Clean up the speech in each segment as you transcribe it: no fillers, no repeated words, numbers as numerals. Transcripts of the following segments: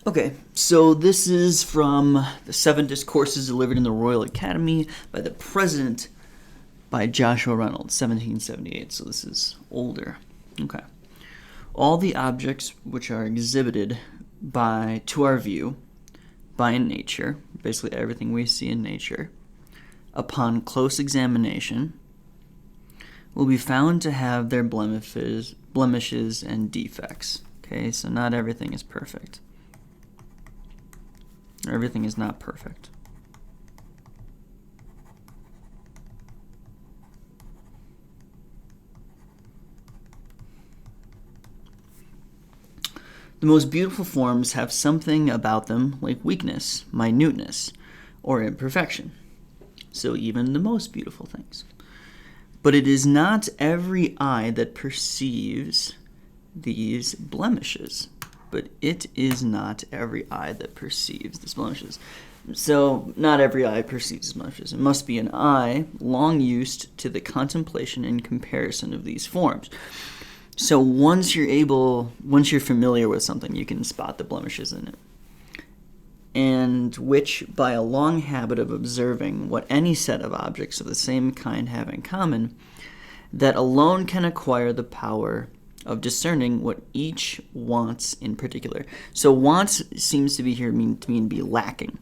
Okay, so this is from the 7 Discourses delivered in the Royal Academy by the President by Joshua Reynolds, 1778. So this is older. Okay. All the objects which are exhibited to our view by nature, basically everything we see in nature, upon close examination, will be found to have their blemishes and defects. Okay, so not everything is perfect. Everything is not perfect. The most beautiful forms have something about them like weakness, minuteness, or imperfection. So even the most beautiful things. But it is not every eye that perceives these blemishes. But it is not every eye that perceives these blemishes. So not every eye perceives these blemishes. It must be an eye long used to the contemplation and comparison of these forms. So once you're familiar with something, you can spot the blemishes in it. And which, by a long habit of observing what any set of objects of the same kind have in common, that alone can acquire the power of discerning what each wants in particular. So wants seems to be here to mean be lacking.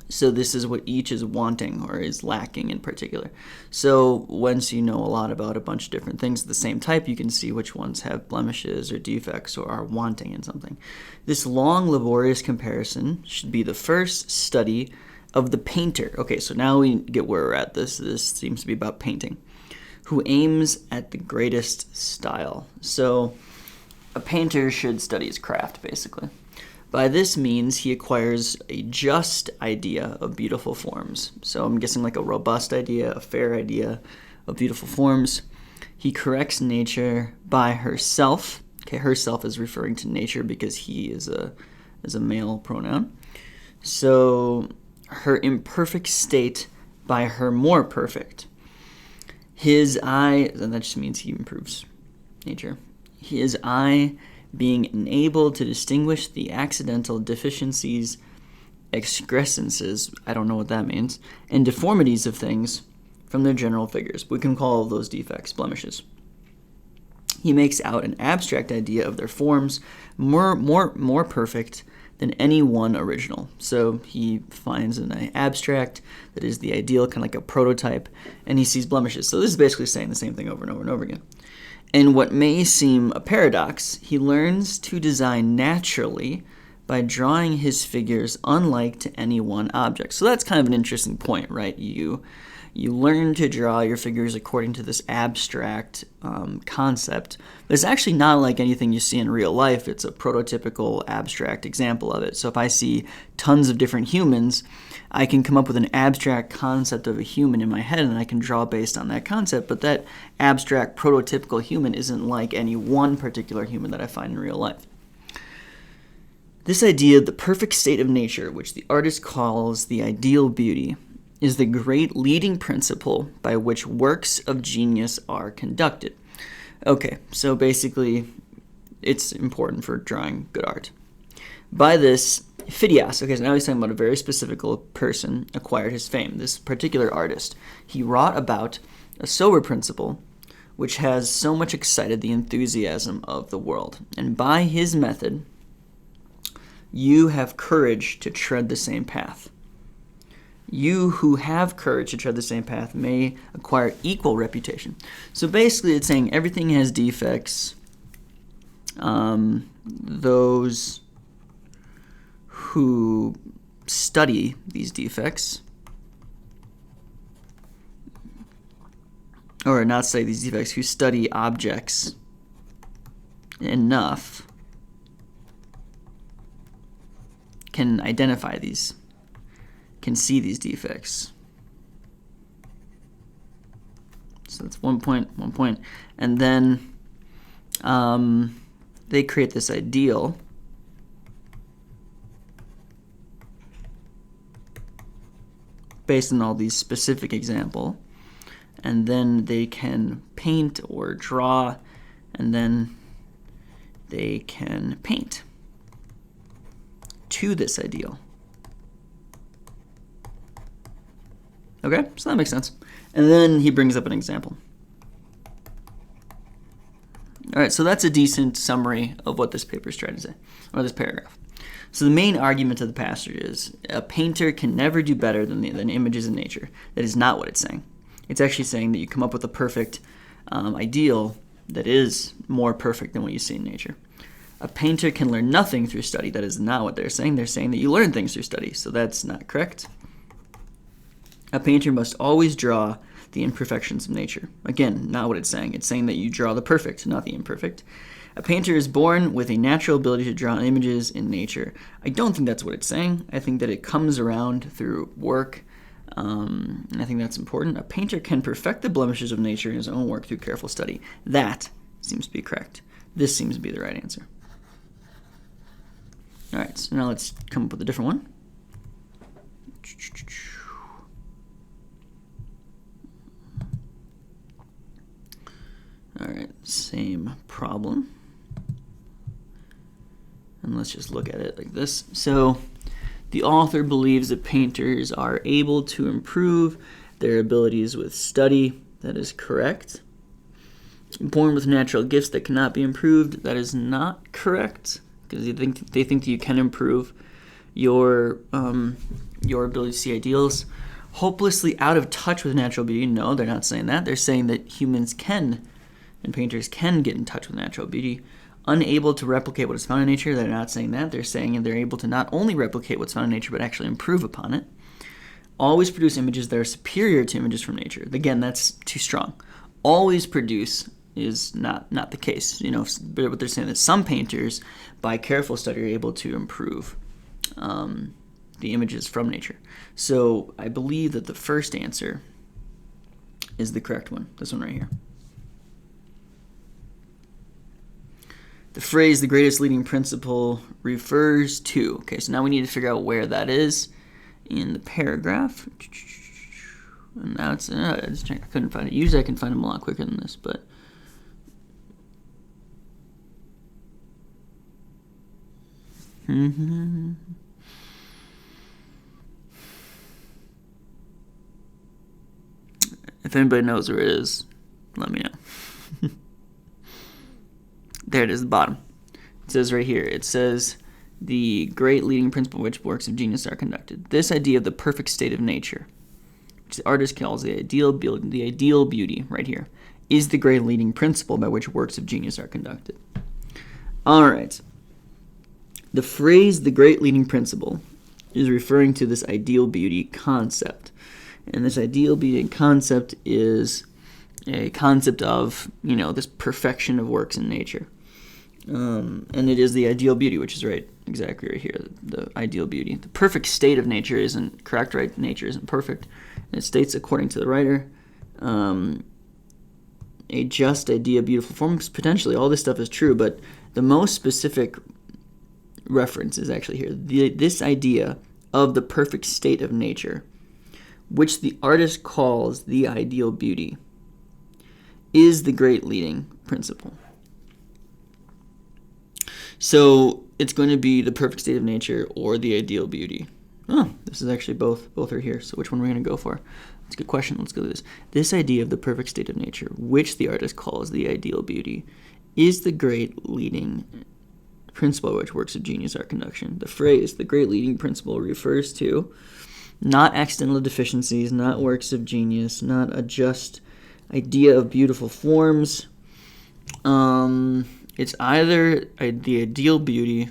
So this is what each is wanting or is lacking in particular. So once you know a lot about a bunch of different things of the same type, you can see which ones have blemishes or defects or are wanting in something. This long, laborious comparison should be the first study of the painter. Okay, so now we get where we're at. This seems to be about painting. Who aims at the greatest style. So a painter should study his craft, basically. By this means, he acquires a just idea of beautiful forms. So I'm guessing like a robust idea, a fair idea of beautiful forms. He corrects nature by herself. Okay, herself is referring to nature because he is a male pronoun. So her imperfect state by her more perfect. His eye, and that just means he improves nature. His eye being enabled to distinguish the accidental deficiencies, excrescences, I don't know what that means, and deformities of things from their general figures. We can call those defects blemishes. He makes out an abstract idea of their forms more perfect than any one original. So he finds an abstract that is the ideal, kind of like a prototype, and he sees blemishes. So this is basically saying the same thing over and over and over again. In what may seem a paradox, he learns to design naturally by drawing his figures unlike to any one object. So that's kind of an interesting point, right? You learn to draw your figures according to this abstract concept, but it's actually not like anything you see in real life. It's a prototypical abstract example of it. So if I see tons of different humans, I can come up with an abstract concept of a human in my head, and I can draw based on that concept, but that abstract prototypical human isn't like any one particular human that I find in real life. This idea of the perfect state of nature, which the artist calls the ideal beauty, is the great leading principle by which works of genius are conducted. Okay, so basically, it's important for drawing good art. By this, Phidias, okay, so now he's talking about a very specific person, acquired his fame. This particular artist, he wrought about a sober principle which has so much excited the enthusiasm of the world. And by his method, you have courage to tread the same path. You who have courage to tread the same path may acquire equal reputation. So basically it's saying everything has defects. Those who study these defects, or not study these defects, who study objects enough can identify these, can see these defects. So that's one point. And then they create this ideal based on all these specific examples. And then they can paint or draw, and then they can paint. to this ideal. Okay, so that makes sense. And then he brings up an example. All right, so that's a decent summary of what this paper is trying to say, or this paragraph. So the main argument of the passage is a painter can never do better than images in nature. That is not what it's saying. It's actually saying that you come up with a perfect ideal that is more perfect than what you see in nature. A painter can learn nothing through study. That is not what they're saying. They're saying that you learn things through study, so that's not correct. A painter must always draw the imperfections of nature. Again, not what it's saying. It's saying that you draw the perfect, not the imperfect. A painter is born with a natural ability to draw images in nature. I don't think that's what it's saying. I think that it comes around through work, and I think that's important. A painter can perfect the blemishes of nature in his own work through careful study. That seems to be correct. This seems to be the right answer. All right, so now let's come up with a different one. All right, same problem. And let's just look at it like this. So the author believes that painters are able to improve their abilities with study. That is correct. Born with natural gifts that cannot be improved. That is not correct, because they think that you can improve your ability to see ideals. Hopelessly out of touch with natural beauty. No, they're not saying that. They're saying that humans can, and painters can get in touch with natural beauty. Unable to replicate what is found in nature. They're not saying that. They're saying they're able to not only replicate what's found in nature, but actually improve upon it. Always produce images that are superior to images from nature. Again, that's too strong. Always produce is not the case. But what they're saying is some painters, by careful study, are able to improve the images from nature. So I believe that the first answer is the correct one. This one right here. The phrase, the greatest leading principle, refers to. Okay, so now we need to figure out where that is in the paragraph. And now it's, let's check. I couldn't find it. Usually I can find them a lot quicker than this, but. If anybody knows where it is, let me know. There it is, the bottom. It says right here, it says, the great leading principle by which works of genius are conducted. This idea of the perfect state of nature, which the artist calls the ideal beauty, right here, is the great leading principle by which works of genius are conducted. All right. The phrase, the great leading principle, is referring to this ideal beauty concept. And this ideal beauty concept is a concept of, this perfection of works in nature. And it is the ideal beauty, which is exactly right here, the ideal beauty. The perfect state of nature isn't correct, right? Nature isn't perfect. And it states, according to the writer, a just idea, beautiful forms. Potentially, all this stuff is true, but the most specific reference is actually here. This idea of the perfect state of nature, which the artist calls the ideal beauty, is the great leading principle. So it's going to be the perfect state of nature or the ideal beauty. Oh, this is actually both are here. So which one are we going to go for? That's a good question. Let's go to this. This idea of the perfect state of nature, which the artist calls the ideal beauty, is the great leading principle by which works of genius are conducted. The phrase, the great leading principle, refers to not accidental deficiencies, not works of genius, not a just idea of beautiful forms. It's either the ideal beauty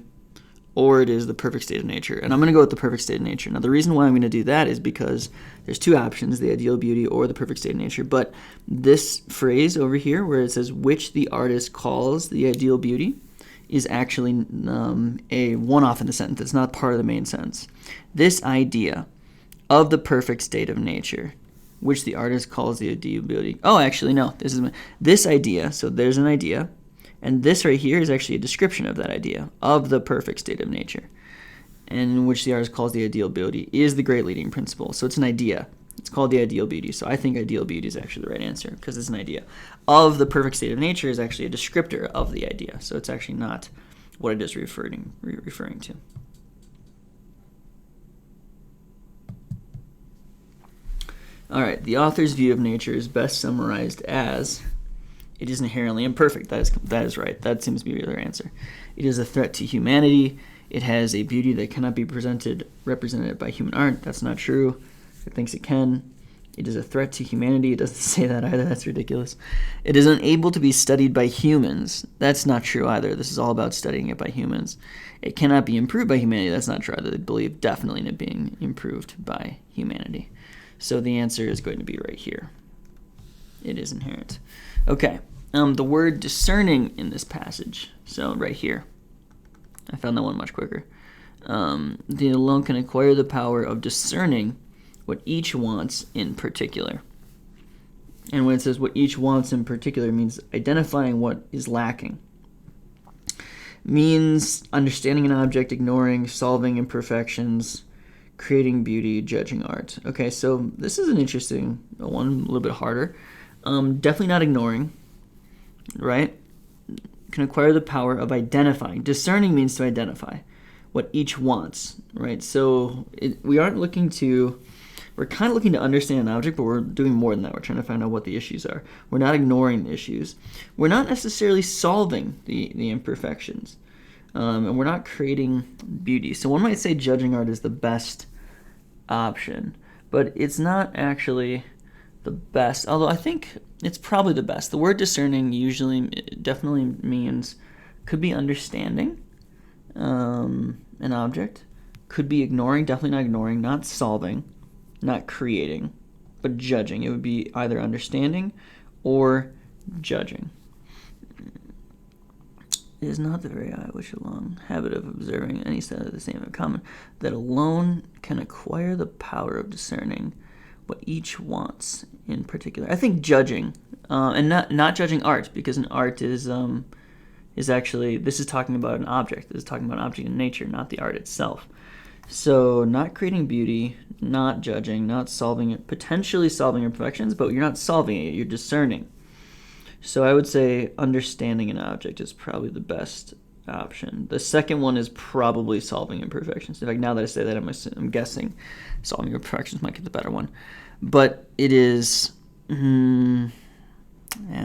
or it is the perfect state of nature. And I'm going to go with the perfect state of nature. Now, the reason why I'm going to do that is because there's two options, the ideal beauty or the perfect state of nature. But this phrase over here where it says which the artist calls the ideal beauty is actually a one-off in the sentence. It's not part of the main sentence. This idea of the perfect state of nature, which the artist calls the ideal beauty. Oh, actually, no. This idea, so there's an idea, and this right here is actually a description of that idea, of the perfect state of nature, and which the artist calls the ideal beauty, is the great leading principle. So it's an idea. It's called the ideal beauty. So I think ideal beauty is actually the right answer, because it's an idea. Of the perfect state of nature is actually a descriptor of the idea. So it's actually not what it is referring to. All right, the author's view of nature is best summarized as, it is inherently imperfect. That is right. That seems to be the other answer. It is a threat to humanity. It has a beauty that cannot be represented by human art. That's not true. It thinks it can. It is a threat to humanity. It doesn't say that either. That's ridiculous. It is unable to be studied by humans. That's not true either. This is all about studying it by humans. It cannot be improved by humanity. That's not true either. They believe definitely in it being improved by humanity. So the answer is going to be right here. It is inherent. Okay. The word discerning in this passage. So right here. I found that one much quicker. The alone can acquire the power of discerning what each wants in particular. And when it says what each wants in particular, means identifying what is lacking. Means understanding an object, ignoring, solving imperfections, creating beauty, judging art. Okay, so this is an interesting one, a little bit harder. Definitely not ignoring, right? Can acquire the power of identifying. Discerning means to identify what each wants, right? So we're kind of looking to understand an object, but we're doing more than that. We're trying to find out what the issues are. We're not ignoring the issues. We're not necessarily solving the imperfections. And we're not creating beauty. So one might say judging art is the best option, but it's not actually the best, although I think it's probably the best. The word discerning definitely means, could be understanding an object, could be ignoring, definitely not ignoring, not solving, not creating, but judging. It would be either understanding or judging. It is not the very eye which alone habit of observing any side of the same in common, that alone can acquire the power of discerning what each wants in particular. I think judging, and not judging art, because an art is actually, this is talking about an object. This is talking about an object in nature, not the art itself. So not creating beauty, not judging, not solving it, potentially solving imperfections, but you're not solving it, you're discerning. So I would say understanding an object is probably the best option. The second one is probably solving imperfections. In fact, now that I say that, I'm guessing solving imperfections might get the better one. But it is, it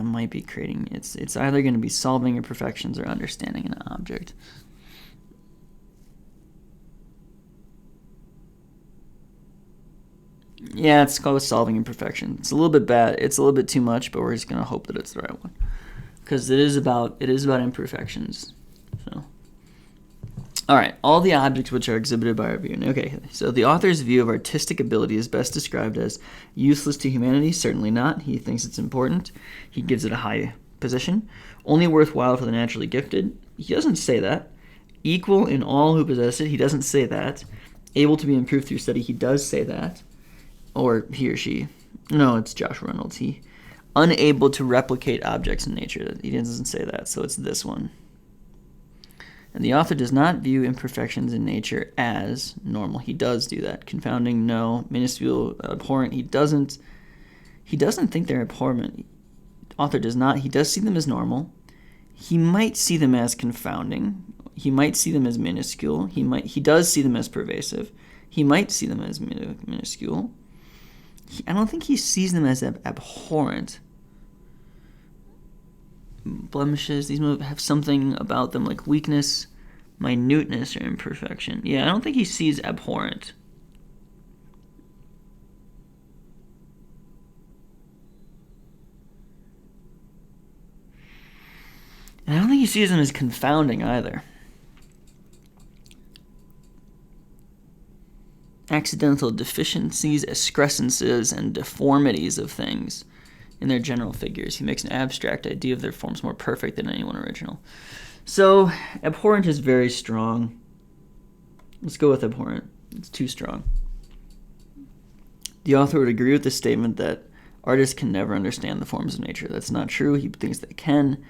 might be creating, it's either going to be solving imperfections or understanding an object. Yeah, it's called solving imperfection. It's a little bit bad. It's a little bit too much, but we're just going to hope that it's the right one, because it is about imperfections. So, all right, all the objects which are exhibited by our view. Okay, so the author's view of artistic ability is best described as useless to humanity. Certainly not. He thinks it's important. He gives it a high position. Only worthwhile for the naturally gifted. He doesn't say that. Equal in all who possess it. He doesn't say that. Able to be improved through study. He does say that. Or he or she. No, it's Josh Reynolds. He unable to replicate objects in nature. He doesn't say that, so it's this one. And the author does not view imperfections in nature as normal. He does do that. Confounding, no. Minuscule, abhorrent. He doesn't think they're abhorrent. The author does not. He does see them as normal. He might see them as confounding. He might see them as minuscule. He does see them as pervasive. He might see them as minuscule. I don't think he sees them as abhorrent. Blemishes, these have something about them like weakness, minuteness, or imperfection. Yeah, I don't think he sees abhorrent. And I don't think he sees them as confounding either. Accidental deficiencies, excrescences, and deformities of things in their general figures. He makes an abstract idea of their forms more perfect than anyone original. So, abhorrent is very strong. Let's go with abhorrent. It's too strong. The author would agree with the statement that artists can never understand the forms of nature. That's not true. He thinks they can.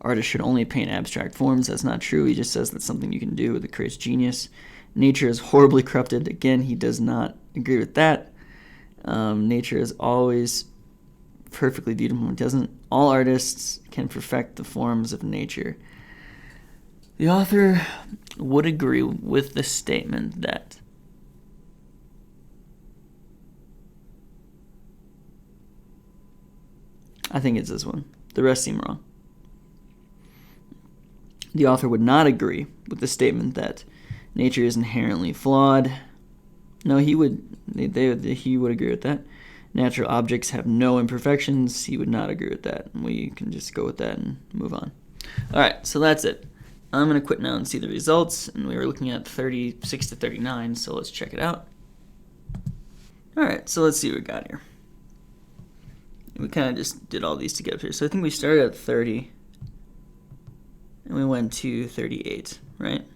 Artists should only paint abstract forms. That's not true. He just says that's something you can do that creates genius. Nature is horribly corrupted. Again, he does not agree with that. Nature is always perfectly beautiful. It doesn't. All artists can perfect the forms of nature. The author would agree with the statement that I think it's this one. The rest seem wrong. The author would not agree with the statement that nature is inherently flawed. No, he would agree with that. Natural objects have no imperfections. He would not agree with that. We can just go with that and move on. All right, so that's it. I'm going to quit now and see the results. And we were looking at 36 to 39, so let's check it out. All right, so let's see what we got here. We kind of just did all these together here. So I think we started at 30, and we went to 38, right?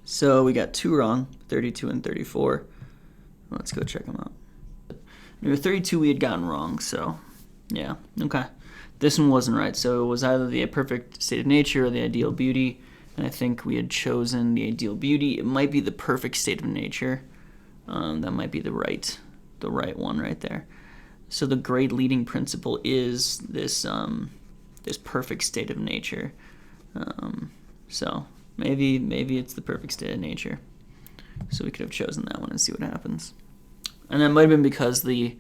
So we got 2 wrong, 32 and 34. Let's go check them out. Number 32 we had gotten wrong, so yeah, okay. This one wasn't right, so it was either the perfect state of nature or the ideal beauty, and I think we had chosen the ideal beauty. It might be the perfect state of nature. That might be the right one right there. So the great leading principle is this this perfect state of nature. So maybe it's the perfect state of nature. So we could have chosen that one and see what happens. And that might have been because the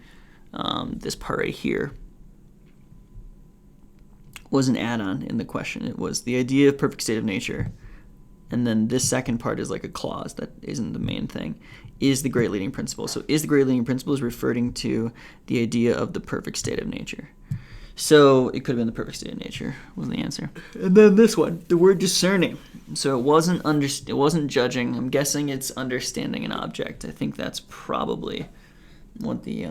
this part right here was an add-on in the question. It was the idea of perfect state of nature, and then this second part is like a clause that isn't the main thing. Is the great leading principle. So is the great leading principle is referring to the idea of the perfect state of nature. So it could have been the perfect state of nature was the answer. And then this one, the word discerning. So it wasn't judging. I'm guessing it's understanding an object. I think that's probably what the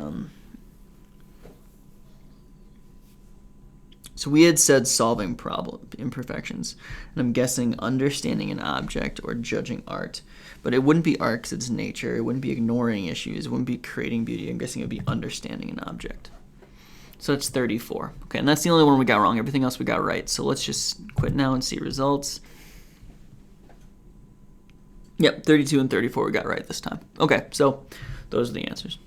So we had said solving problem imperfections, and I'm guessing understanding an object or judging art. But it wouldn't be art because it's nature. It wouldn't be ignoring issues. It wouldn't be creating beauty. I'm guessing it would be understanding an object. So that's 34. Okay, and that's the only one we got wrong. Everything else we got right. So let's just quit now and see results. Yep, 32 and 34 we got right this time. Okay, so those are the answers.